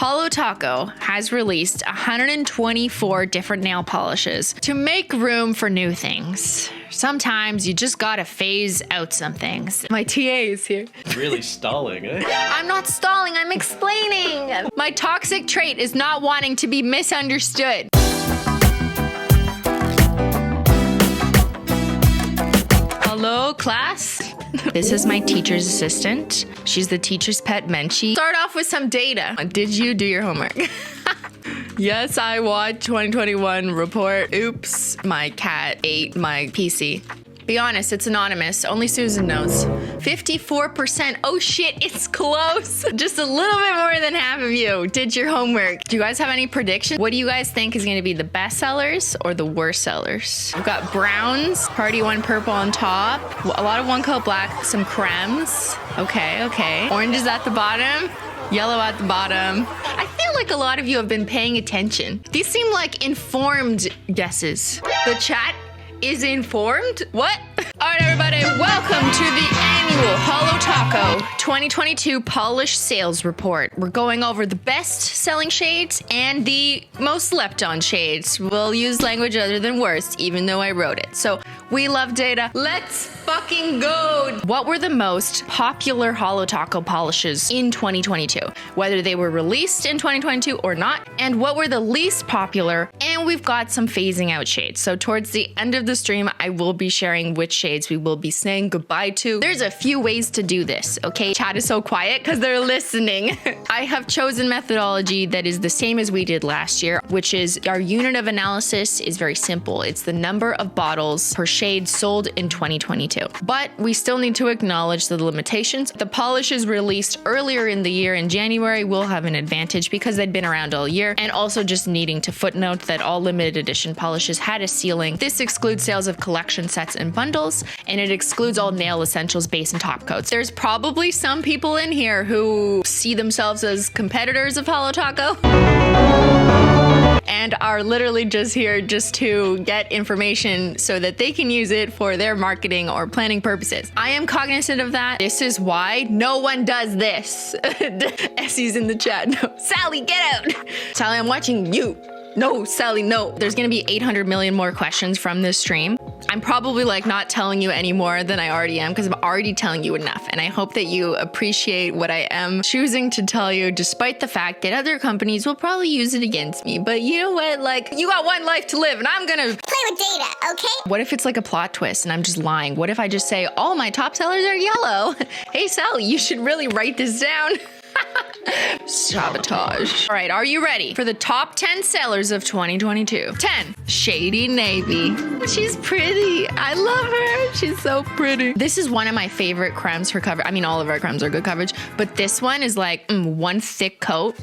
Holo Taco has released 124 different nail polishes to make room for new things. Sometimes you just gotta phase out some things. My TA is here. Really stalling, eh? I'm not stalling, I'm explaining. My toxic trait is not wanting to be misunderstood. Hello, class. This is my teacher's assistant. She's the teacher's pet Menchie. Start off with some data. Did you do your homework? Yes, I watched 2021 report. Oops, my cat ate my PC. Be honest, it's anonymous. Only Susan knows. 54%. Oh shit, it's close. Just a little bit more than half of you did your homework. Do you guys have any predictions? What do you guys think is going to be the best sellers or the worst sellers? We've got browns, party one purple on top, a lot of one coat black, some cremes. Okay. Orange is at the bottom. Yellow at the bottom. I feel like a lot of you have been paying attention. These seem like informed guesses. The chat is informed? What? All right, everybody, welcome to the annual Holo Taco 2022 Polish Sales Report. We're going over the best-selling shades and the most slept-on shades. We'll use language other than worst, even though I wrote it. So we love data. Let's fucking go! What were the most popular Holo Taco polishes in 2022? Whether they were released in 2022 or not, and what were the least popular? And we've got some phasing out shades. So towards the end of the stream, I will be sharing which shades we will be saying goodbye to. There's a few ways to do this, okay? Chat is so quiet because they're listening. I have chosen methodology that is the same as we did last year, which is our unit of analysis is very simple. It's the number of bottles per shade sold in 2022. But we still need to acknowledge the limitations. The polishes released earlier in the year in January will have an advantage because they'd been around all year, and also just needing to footnote that all limited edition polishes had a ceiling. This excludes sales of collection sets and bundles, and it excludes all nail essentials, base, and top coats. There's probably some people in here who see themselves as competitors of Holo Taco and are literally just here just to get information so that they can use it for their marketing or planning purposes. I am cognizant of that. This is why no one does this. Essie's in the chat. No, Sally, get out. Sally, I'm watching you. No, Sally, no. There's gonna be 800 million more questions from this stream. I'm probably like not telling you any more than I already am because I'm already telling you enough. And I hope that you appreciate what I am choosing to tell you, despite the fact that other companies will probably use it against me. But you know what? Like, you got one life to live and I'm gonna play with data, okay? What if it's like a plot twist and I'm just lying? What if I just say, all my top sellers are yellow? Hey, Sally, you should really write this down. Sabotage. All right, are you ready for the top 10 sellers of 2022? 10, Shady Navy. She's pretty. I love her. She's so pretty. This is one of my favorite cremes for coverage. I mean, all of our cremes are good coverage, but this one is like one thick coat.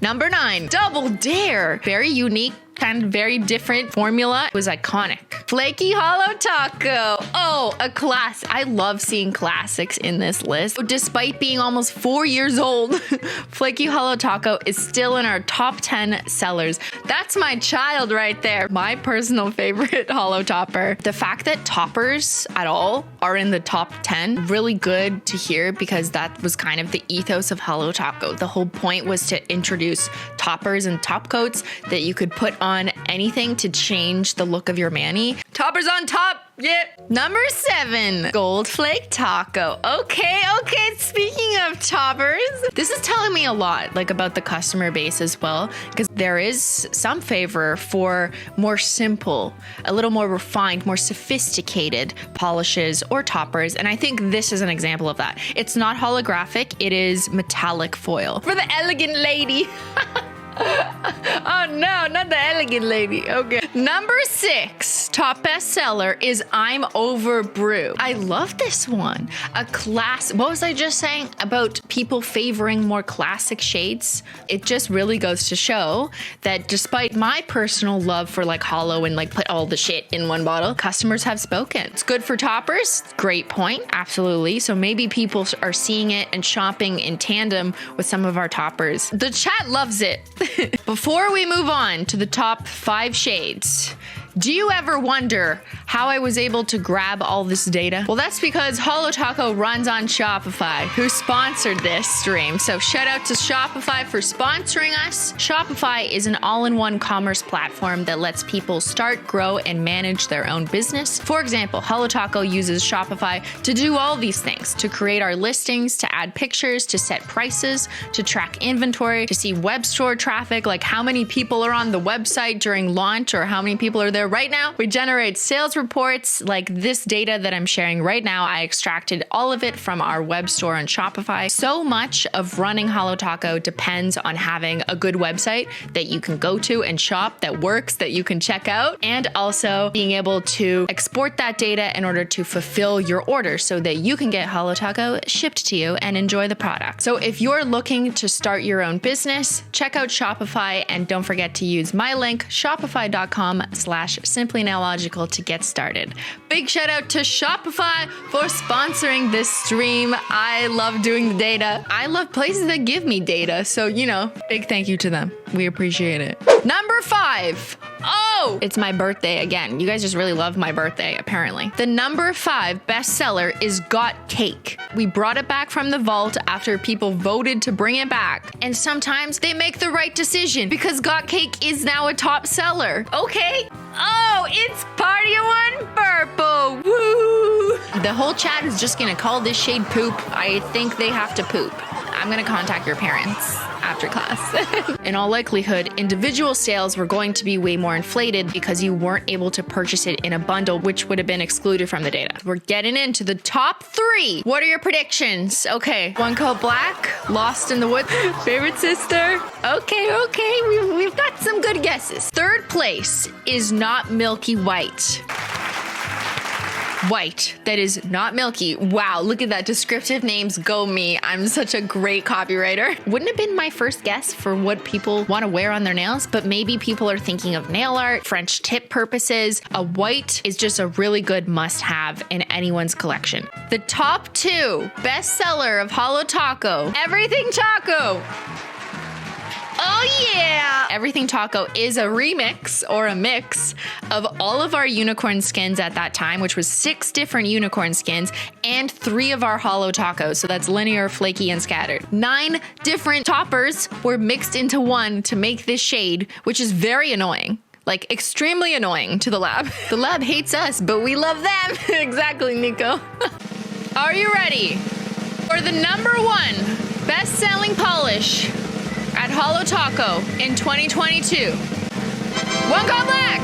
Number 9, Double Dare. Very unique, kind of very different formula. It was iconic. Flaky Holo Taco. Oh, a class. I love seeing classics in this list. Despite being almost 4 years old, Flaky Holo Taco is still in our top 10 sellers. That's my child right there. My personal favorite Holo Topper. The fact that toppers at all are in the top 10, really good to hear because that was kind of the ethos of Holo Taco. The whole point was to introduce toppers and top coats that you could put on anything to change the look of your mani. Toppers on top. Yep. Number 7, Gold Flake Taco. Okay. Speaking of toppers, this is telling me a lot, like about the customer base as well, because there is some favor for more simple, a little more refined, more sophisticated polishes or toppers, and I think this is an example of that. It's not holographic; it is metallic foil for the elegant lady. Oh no, not the elegant lady. Okay. Number 6, top bestseller is I'm Over Brew. I love this one. A class. What was I just saying about people favoring more classic shades? It just really goes to show that despite my personal love for like holo and like put all the shit in one bottle, customers have spoken. It's good for toppers. Great point. Absolutely. So maybe people are seeing it and shopping in tandem with some of our toppers. The chat loves it. Before we move on to the top 5 shades, Do you ever wonder how I was able to grab all this data? Well, that's because Holo Taco runs on Shopify, who sponsored this stream. So shout out to Shopify for sponsoring us. Shopify is an all-in-one commerce platform that lets people start, grow, and manage their own business. For example, Holo Taco uses Shopify to do all these things, to create our listings, to add pictures, to set prices, to track inventory, to see web store traffic, like how many people are on the website during launch or how many people are there right now. We generate sales reports like this data that I'm sharing right now. I extracted all of it from our web store on Shopify. So much of running Holo Taco depends on having a good website that you can go to and shop, that works, that you can check out, and also being able to export that data in order to fulfill your order so that you can get Holo Taco shipped to you and enjoy the product. So if you're looking to start your own business, check out Shopify and don't forget to use my link, shopify.com/simplynailogical to get started. Big shout out to Shopify for sponsoring this stream. I love doing the data. I love places that give me data. So, big thank you to them. We appreciate it. Number 5. Oh, it's my birthday again. You guys just really love my birthday, apparently. The number 5 bestseller is Got Cake. We brought it back from the vault after people voted to bring it back. And sometimes they make the right decision because Got Cake is now a top seller. Okay. Oh, it's Party One Purple. Woo! The whole chat is just gonna call this shade poop. I think they have to poop. I'm gonna contact your parents after class. In all likelihood, individual sales were going to be way more inflated because you weren't able to purchase it in a bundle, which would have been excluded from the data. We're getting into the top 3. What are your predictions? Okay, One Coat Black, Lost in the Woods, Favorite Sister. Okay, we've got some good guesses. 3rd place is Not Milky White. White, that is not milky. Wow, look at that. Descriptive names, go me. I'm such a great copywriter. Wouldn't have been my first guess for what people want to wear on their nails, but maybe people are thinking of nail art, French tip purposes. A white is just a really good must-have in anyone's collection. The top 2 bestseller of Holo Taco, Everything Taco. Oh yeah! Everything Taco is a remix or a mix of all of our unicorn skins at that time, which was 6 different unicorn skins and 3 of our Holo Tacos. So that's linear, flaky, and scattered. 9 different toppers were mixed into one to make this shade, which is very annoying. Like extremely annoying to the lab. The lab hates us, but we love them. Exactly, Nico. Are you ready for the number 1 best-selling polish at Holo Taco in 2022? One Coat Black!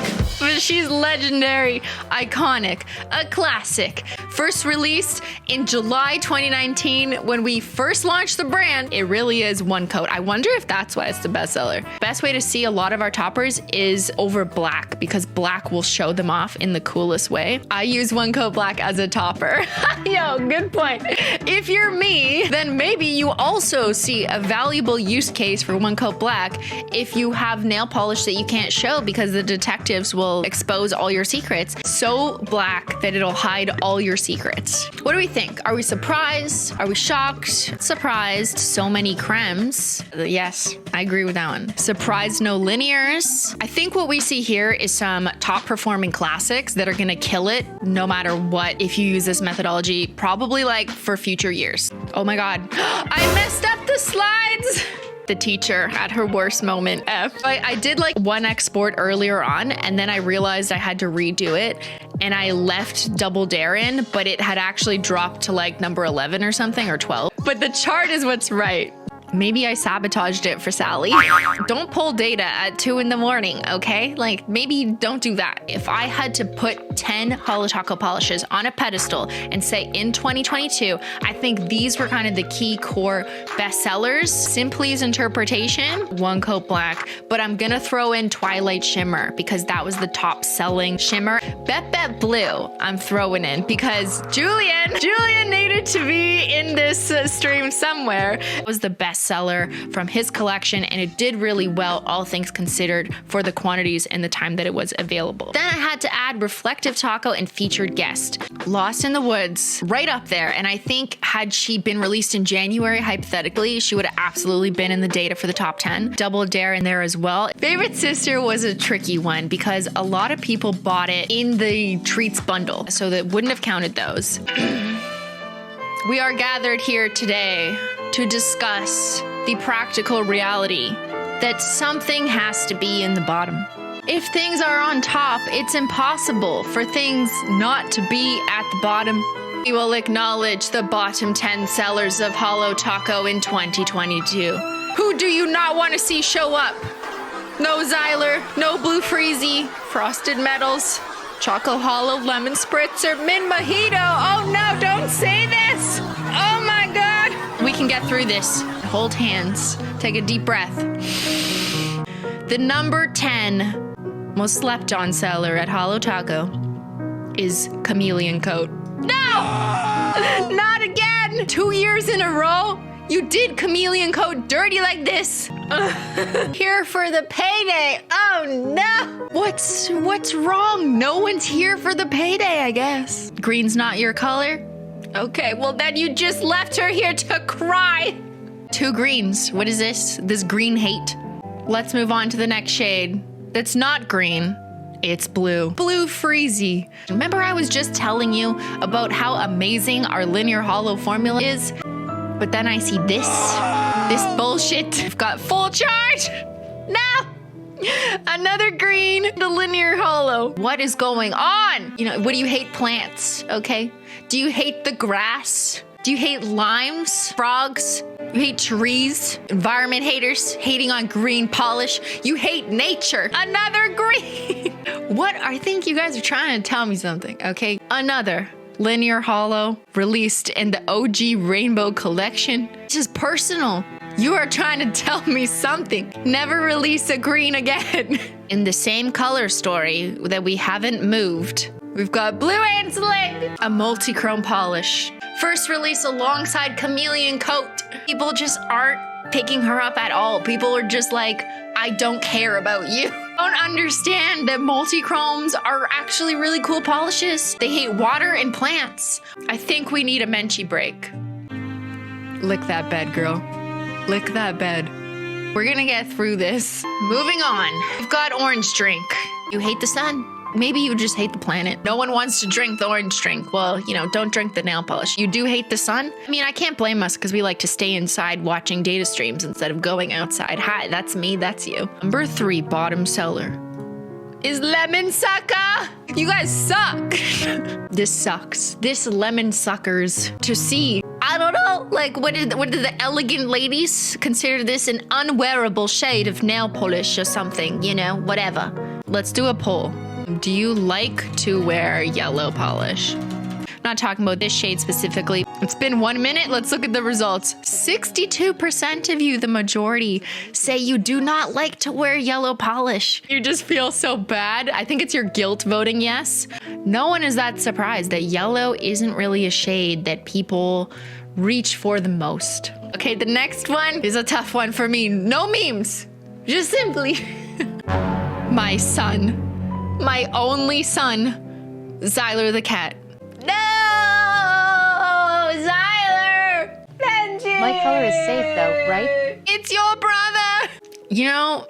She's legendary, iconic, a classic. First released in July 2019 when we first launched the brand. It really is One Coat. I wonder if that's why it's the bestseller. Best way to see a lot of our toppers is over black because black will show them off in the coolest way. I use One Coat Black as a topper. Yo, good point. If you're me, then maybe you also see a valuable use case for One Coat Black if you have nail polish that you can't show because the detectives will expose all your secrets. So black that it'll hide all your secrets. What do we think? Are we surprised? Are we shocked? Surprised. So many cremes. Yes, I agree with that one. Surprised no linears. I think what we see here is some top performing classics that are gonna kill it no matter what if you use this methodology, probably like for future years. Oh my God, I messed up the slides. The teacher at her worst moment. I did like one export earlier on and then I realized I had to redo it and I left Double Dare in, but it had actually dropped to like number 11 or something or 12. But the chart is what's right. Maybe I sabotaged it for Sally. Don't pull data at 2 a.m, okay? Like, maybe don't do that. If I had to put 10 Holo Taco polishes on a pedestal and say in 2022, I think these were kind of the key core bestsellers. Simply's Interpretation, One Coat Black, but I'm gonna throw in Twilight Shimmer because that was the top selling shimmer. Bet Bet Blue, I'm throwing in because Julian made a it to be in this stream somewhere. It was the bestseller from his collection, and it did really well, all things considered, for the quantities and the time that it was available. Then I had to add Reflective Taco and Featured Guest. Lost in the Woods, right up there. And I think had she been released in January, hypothetically, she would have absolutely been in the data for the top 10. Double Dare in there as well. Favorite Sister was a tricky one because a lot of people bought it in the treats bundle, so that wouldn't have counted those. We are gathered here today to discuss the practical reality that something has to be in the bottom. If things are on top, it's impossible for things not to be at the bottom. We will acknowledge the bottom 10 sellers of Holo Taco in 2022. Who do you not want to see show up? No Xyler, no Blue Freezy, Frosted Metals, Choco Holo, Lemon Spritzer, Mint Mojito. Oh no, don't say this. Oh my God. We can get through this. Hold hands. Take a deep breath. The number 10 most slept on seller at Holo Taco is Chameleon Coat. No! Not again! 2 years in a row? You did Chameleon Coat dirty like this. Here for the payday. Oh no! What's wrong? No one's here for the payday, I guess. Green's not your color? Okay, well then you just left her here to cry. 2 greens. What is this? This green hate. Let's move on to the next shade. That's not green. It's blue. Blue Freezy. Remember I was just telling you about how amazing our linear holo formula is? But then I see this bullshit. I've got full charge. No! Another green, the linear holo. What is going on? You know, what do you hate? Plants, okay? Do you hate the grass? Do you hate limes, frogs? You hate trees? Environment haters hating on green polish? You hate nature? Another green. What? I think you guys are trying to tell me something, okay? Another linear holo released in the OG Rainbow Collection. This is personal. You are trying to tell me something. Never release a green again. In the same color story that we haven't moved, we've got Blue and Slick, a multi-chrome polish. First release alongside Chameleon Coat. People just aren't picking her up at all. People are just like, I don't care about you. Don't understand that multi-chromes are actually really cool polishes. They hate water and plants. I think we need a Menchie break. Lick that bed, girl. Lick that bed. We're gonna get through this. Moving on. We've got Orange Drink. You hate the sun? Maybe you just hate the planet. No one wants to drink the orange drink. Well, you know, don't drink the nail polish. You do hate the sun? I mean, I can't blame us because we like to stay inside watching data streams instead of going outside. Hi, that's me, that's you. Number 3 bottom seller is Lemon Sucker. You guys suck. This sucks. This lemon suckers to see. I don't know, like what did the elegant ladies consider this an unwearable shade of nail polish or something, you know, whatever. Let's do a poll. Do you like to wear yellow polish? Not talking about this shade specifically. It's been 1 minute. Let's look at the results. 62% of you, the majority, say you do not like to wear yellow polish. You just feel so bad. I think it's your guilt voting yes. No one is that surprised that yellow isn't really a shade that people reach for the most. Okay, the next one is a tough one for me. No memes. Just simply my son. My only son, Xyler the cat. No! Xyler! Benji! My color is safe though, right? It's your brother! You know,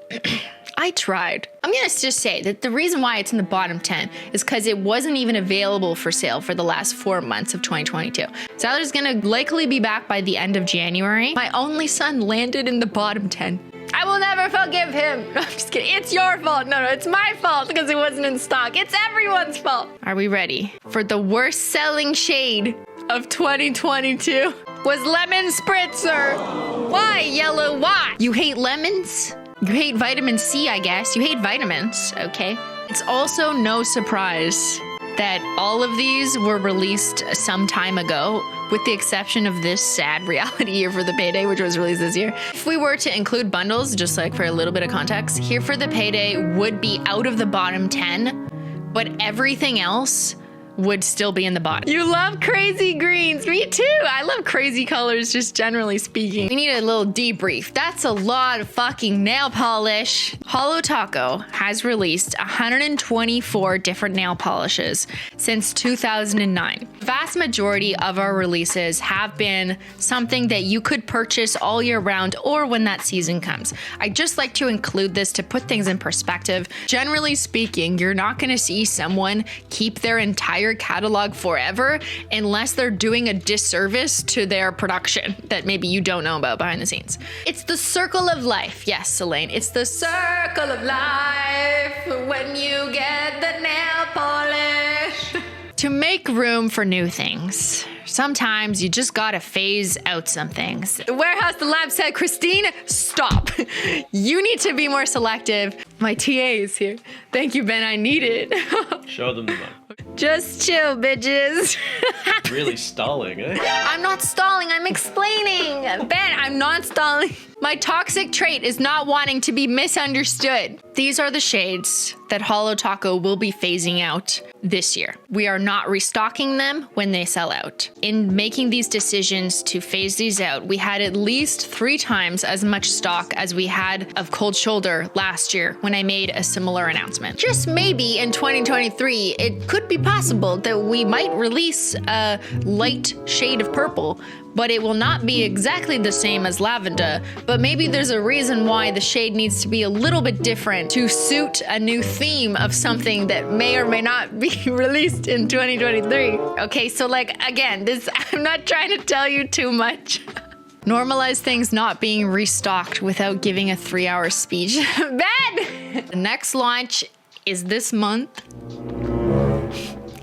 I tried. I'm gonna just say that the reason why it's in the bottom 10 is because it wasn't even available for sale for the last 4 months of 2022. Xyler's gonna likely be back by the end of January. My only son landed in the bottom 10. I will never forgive him. No, I'm just kidding. It's your fault. No, it's my fault because it wasn't in stock. It's everyone's fault. Are we ready for the worst selling shade of 2022? Was Lemon Spritzer. Why, yellow? Why? You hate lemons? You hate vitamin C, I guess. You hate vitamins, okay? It's also no surprise that all of these were released some time ago, with the exception of this sad reality year for the payday, which was released this year. If we were to include bundles, just like for a little bit of context, here for the payday would be out of the bottom 10, but everything else would still be in the bottom. You love crazy greens. Me too. I love crazy colors, just generally speaking. We need a little debrief. That's a lot of fucking nail polish. Holo Taco has released 124 different nail polishes since 2009. The vast majority of our releases have been something that you could purchase all year round or when that season comes. I just like to include this to put things in perspective. Generally speaking, you're not going to see someone keep their entire catalog forever unless they're doing a disservice to their production that maybe you don't know about behind the scenes. It's the circle of life. Yes, Elaine, it's the circle of life when you get the nail polish. To make room for new things, sometimes you just gotta phase out some things. The warehouse, the lab said, Christine, stop. You need to be more selective. My TA is here. Thank you, Ben, I need it. Show them the mug. Just chill, bitches. Really stalling, eh? I'm not stalling, I'm explaining. Ben, I'm not stalling. My toxic trait is not wanting to be misunderstood. These are the shades that Holo Taco will be phasing out this year. We are not restocking them when they sell out. In making these decisions to phase these out, we had at least 3 times as much stock as we had of Cold Shoulder last year when I made a similar announcement. Just maybe in 2023, it could be possible that we might release a light shade of purple, but it will not be exactly the same as lavender. But maybe there's a reason why the shade needs to be a little bit different to suit a new theme of something that may or may not be released in 2023. Okay, so like, again, I'm not trying to tell you too much. Normalize things not being restocked without giving a 3-hour speech. Ben! The next launch is this month.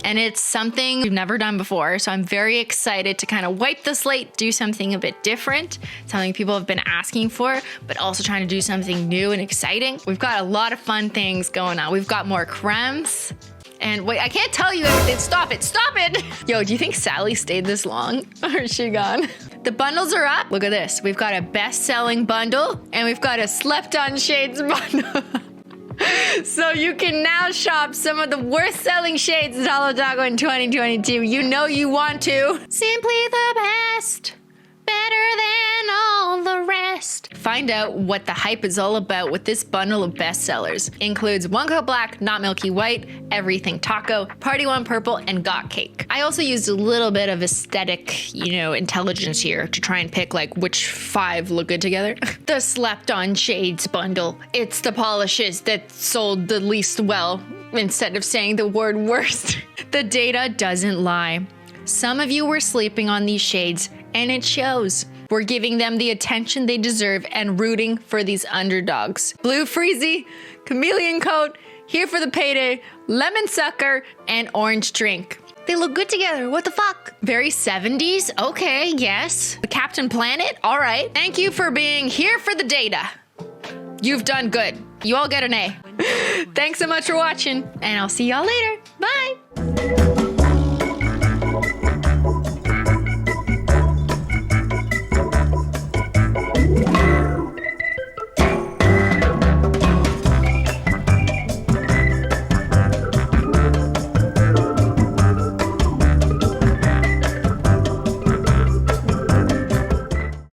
And it's something we've never done before. So I'm very excited to kind of wipe the slate, do something a bit different, something people have been asking for, but also trying to do something new and exciting. We've got a lot of fun things going on. We've got more cremes. And wait, I can't tell you everything. Stop it, stop it. Yo, do you think Sally stayed this long? Or is she gone? The bundles are up. Look at this. We've got a best-selling bundle and we've got a slept-on shades bundle. So you can now shop some of the worst-selling shades at Holo Taco in 2022. You know you want to. Simply the best. Better than all the rest. Find out what the hype is all about with this bundle of bestsellers. Includes One Coat Black, Not Milky White, Everything Taco, Party One Purple, and Got Cake. I also used a little bit of aesthetic, intelligence here to try and pick like which 5 look good together. The Slept On Shades bundle. It's the polishes that sold the least well instead of saying the word worst. The data doesn't lie. Some of you were sleeping on these shades, and it shows. We're giving them the attention they deserve and rooting for these underdogs. Blue Freezy, Chameleon Coat, Here for the Payday, Lemon Sucker, and Orange Drink. They look good together. What the fuck? Very 70s? Okay, yes. The Captain Planet? All right. Thank you for being here for the data. You've done good. You all get an A. Thanks so much for watching, and I'll see y'all later. Bye.